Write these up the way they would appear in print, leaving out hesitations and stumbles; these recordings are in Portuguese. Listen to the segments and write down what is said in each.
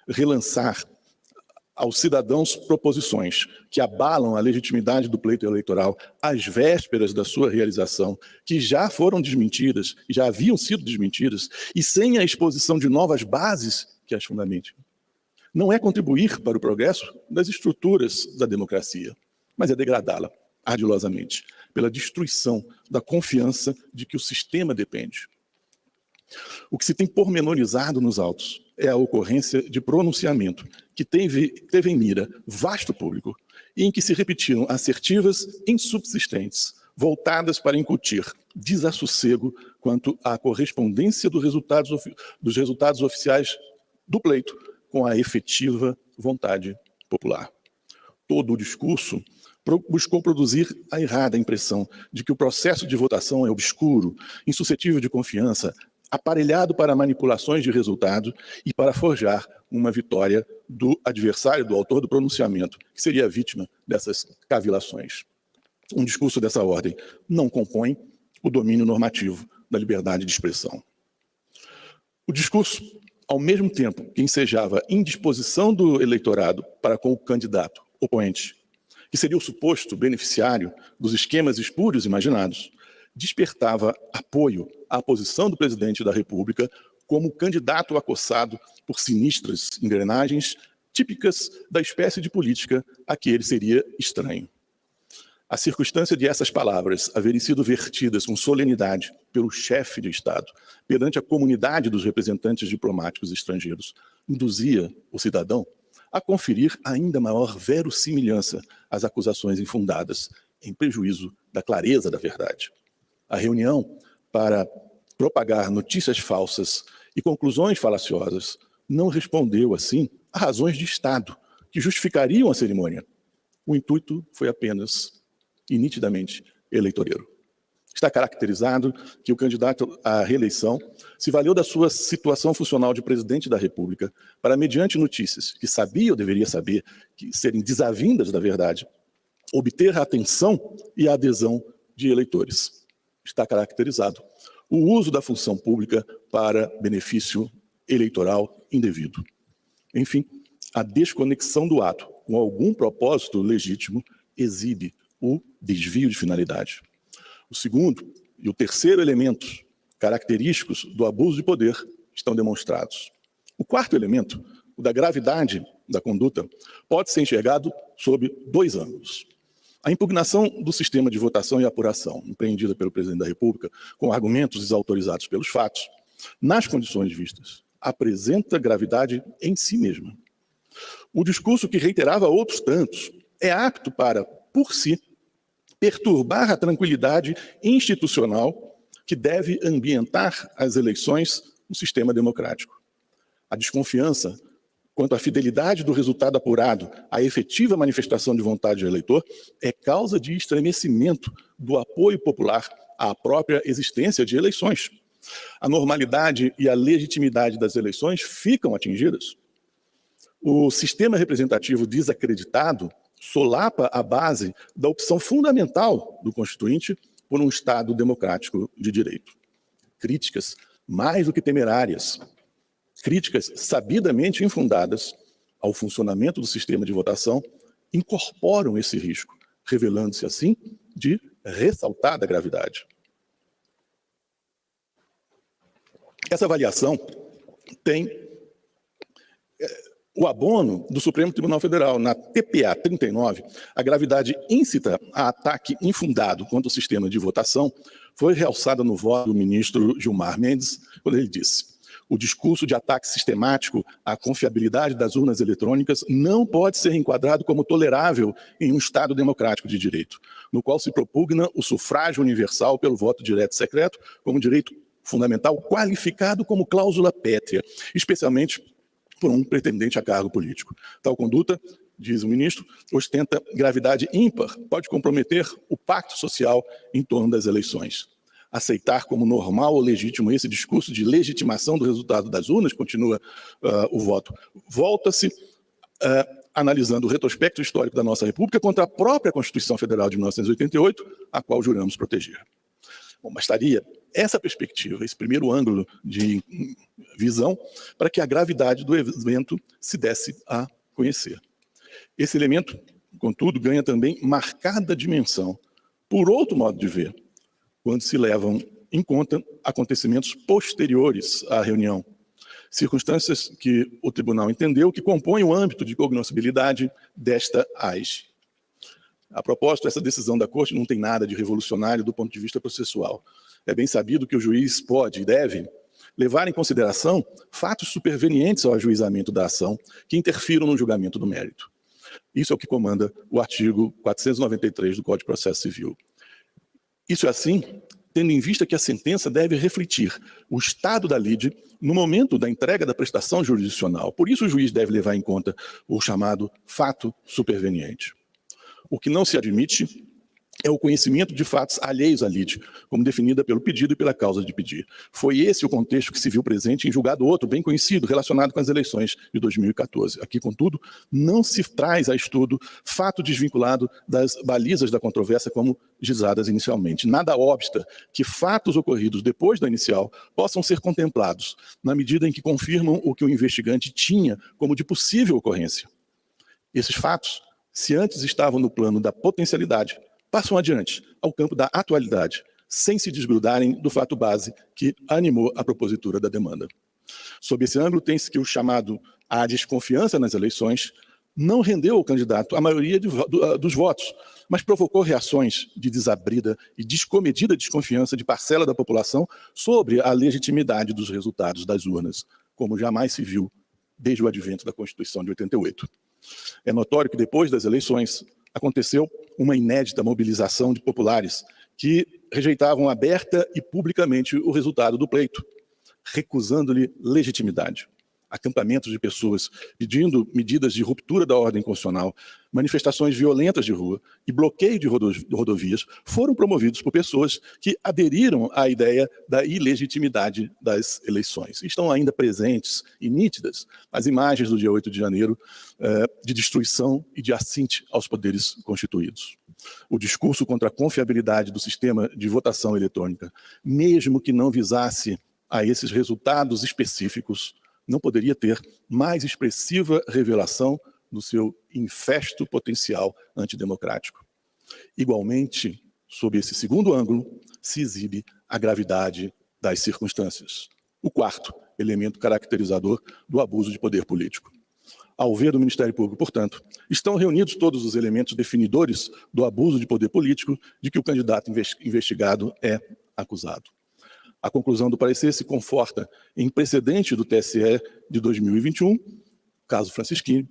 relançar aos cidadãos proposições que abalam a legitimidade do pleito eleitoral às vésperas da sua realização, que já foram desmentidas, já haviam sido desmentidas, e sem a exposição de novas bases que as fundamentem. Não é contribuir para o progresso das estruturas da democracia, mas é degradá-la ardilosamente, pela destruição da confiança de que o sistema depende. O que se tem pormenorizado nos autos é a ocorrência de pronunciamento que teve em mira vasto público e em que se repetiram assertivas insubsistentes, voltadas para incutir desassossego quanto à correspondência dos resultados oficiais do pleito com a efetiva vontade popular. Todo o discurso buscou produzir a errada impressão de que o processo de votação é obscuro, insuscetível de confiança, aparelhado para manipulações de resultado e para forjar uma vitória do adversário, do autor do pronunciamento, que seria vítima dessas cavilações. Um discurso dessa ordem não compõe o domínio normativo da liberdade de expressão. O discurso, ao mesmo tempo que ensejava indisposição do eleitorado para com o candidato oponente, que seria o suposto beneficiário dos esquemas espúrios imaginados, despertava apoio à posição do presidente da República como candidato acossado por sinistras engrenagens típicas da espécie de política a que ele seria estranho. A circunstância de essas palavras haverem sido vertidas com solenidade pelo chefe de Estado perante a comunidade dos representantes diplomáticos estrangeiros induzia o cidadão a conferir ainda maior verossimilhança às acusações infundadas, em prejuízo da clareza da verdade. A reunião para propagar notícias falsas e conclusões falaciosas não respondeu, assim, a razões de Estado que justificariam a cerimônia. O intuito foi apenas e nitidamente eleitoreiro. Está caracterizado que o candidato à reeleição se valeu da sua situação funcional de presidente da República para, mediante notícias que sabia ou deveria saber que serem desavindas da verdade, obter a atenção e a adesão de eleitores. Está caracterizado o uso da função pública para benefício eleitoral indevido. Enfim, a desconexão do ato com algum propósito legítimo exibe o desvio de finalidade. O segundo e o terceiro elementos característicos do abuso de poder estão demonstrados. O quarto elemento, o da gravidade da conduta, pode ser enxergado sob dois ângulos. A impugnação do sistema de votação e apuração, empreendida pelo presidente da República, com argumentos desautorizados pelos fatos, nas condições vistas, apresenta gravidade em si mesma. O discurso que reiterava outros tantos é apto para, por si, perturbar a tranquilidade institucional que deve ambientar as eleições no sistema democrático. A desconfiança quanto à fidelidade do resultado apurado à efetiva manifestação de vontade do eleitor é causa de estremecimento do apoio popular à própria existência de eleições. A normalidade e a legitimidade das eleições ficam atingidas. O sistema representativo desacreditado solapa a base da opção fundamental do Constituinte por um Estado democrático de direito. Críticas mais do que temerárias, críticas sabidamente infundadas ao funcionamento do sistema de votação incorporam esse risco, revelando-se assim de ressaltada gravidade. Essa avaliação tem o abono do Supremo Tribunal Federal. Na TPA 39, a gravidade íncita a ataque infundado contra o sistema de votação foi realçada no voto do ministro Gilmar Mendes, quando ele disse: o discurso de ataque sistemático à confiabilidade das urnas eletrônicas não pode ser enquadrado como tolerável em um Estado democrático de direito, no qual se propugna o sufrágio universal pelo voto direto e secreto como direito fundamental qualificado como cláusula pétrea, especialmente por um pretendente a cargo político. Tal conduta, diz o ministro, ostenta gravidade ímpar, pode comprometer o pacto social em torno das eleições. Aceitar como normal ou legítimo esse discurso de legitimação do resultado das urnas, continua o voto, volta-se analisando o retrospecto histórico da nossa República contra a própria Constituição Federal de 1988, a qual juramos proteger. Bom, bastaria essa perspectiva, esse primeiro ângulo de visão, para que a gravidade do evento se desse a conhecer. Esse elemento, contudo, ganha também marcada dimensão, por outro modo de ver, quando se levam em conta acontecimentos posteriores à reunião, circunstâncias que o tribunal entendeu que compõem o âmbito de cognoscibilidade desta AIGE. A propósito, essa decisão da Corte não tem nada de revolucionário do ponto de vista processual. É bem sabido que o juiz pode e deve levar em consideração fatos supervenientes ao ajuizamento da ação que interfiram no julgamento do mérito. Isso é o que comanda o artigo 493 do Código de Processo Civil. Isso é assim, tendo em vista que a sentença deve refletir o estado da lide no momento da entrega da prestação jurisdicional. Por isso o juiz deve levar em conta o chamado fato superveniente. O que não se admite é o conhecimento de fatos alheios à lide, como definida pelo pedido e pela causa de pedir. Foi esse o contexto que se viu presente em julgado outro, bem conhecido, relacionado com as eleições de 2014. Aqui, contudo, não se traz a estudo fato desvinculado das balizas da controvérsia como gizadas inicialmente. Nada obsta que fatos ocorridos depois da inicial possam ser contemplados, na medida em que confirmam o que o investigante tinha como de possível ocorrência. Esses fatos, se antes estavam no plano da potencialidade, passam adiante ao campo da atualidade, sem se desgrudarem do fato base que animou a propositura da demanda. Sob esse ângulo, tem-se que o chamado à desconfiança nas eleições não rendeu ao candidato a maioria dos votos, mas provocou reações de desabrida e descomedida desconfiança de parcela da população sobre a legitimidade dos resultados das urnas, como jamais se viu desde o advento da Constituição de 88. É notório que depois das eleições aconteceu uma inédita mobilização de populares que rejeitavam aberta e publicamente o resultado do pleito, recusando-lhe legitimidade. Acampamentos de pessoas pedindo medidas de ruptura da ordem constitucional, manifestações violentas de rua e bloqueio de rodovias foram promovidos por pessoas que aderiram à ideia da ilegitimidade das eleições. Estão ainda presentes e nítidas as imagens do dia 8 de janeiro de destruição e de assinte aos poderes constituídos. O discurso contra a confiabilidade do sistema de votação eletrônica, mesmo que não visasse a esses resultados específicos, não poderia ter mais expressiva revelação do seu infesto potencial antidemocrático. Igualmente, sob esse segundo ângulo, se exibe a gravidade das circunstâncias. O quarto elemento caracterizador do abuso de poder político. Ao ver do Ministério Público, portanto, estão reunidos todos os elementos definidores do abuso de poder político de que o candidato investigado é acusado. A conclusão do parecer se conforta em precedente do TSE de 2021, caso Francisquini,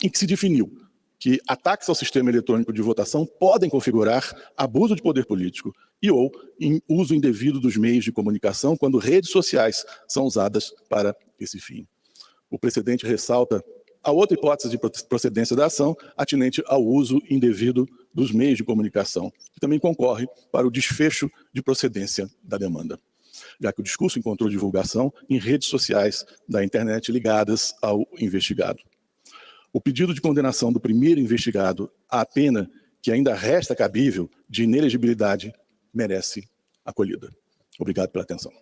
em que se definiu que ataques ao sistema eletrônico de votação podem configurar abuso de poder político e ou em uso indevido dos meios de comunicação quando redes sociais são usadas para esse fim. O precedente ressalta a outra hipótese de procedência da ação, atinente ao uso indevido dos meios de comunicação, que também concorre para o desfecho de procedência da demanda, já que o discurso encontrou divulgação em redes sociais da internet ligadas ao investigado. O pedido de condenação do primeiro investigado à pena que ainda resta cabível de inelegibilidade merece acolhida. Obrigado pela atenção.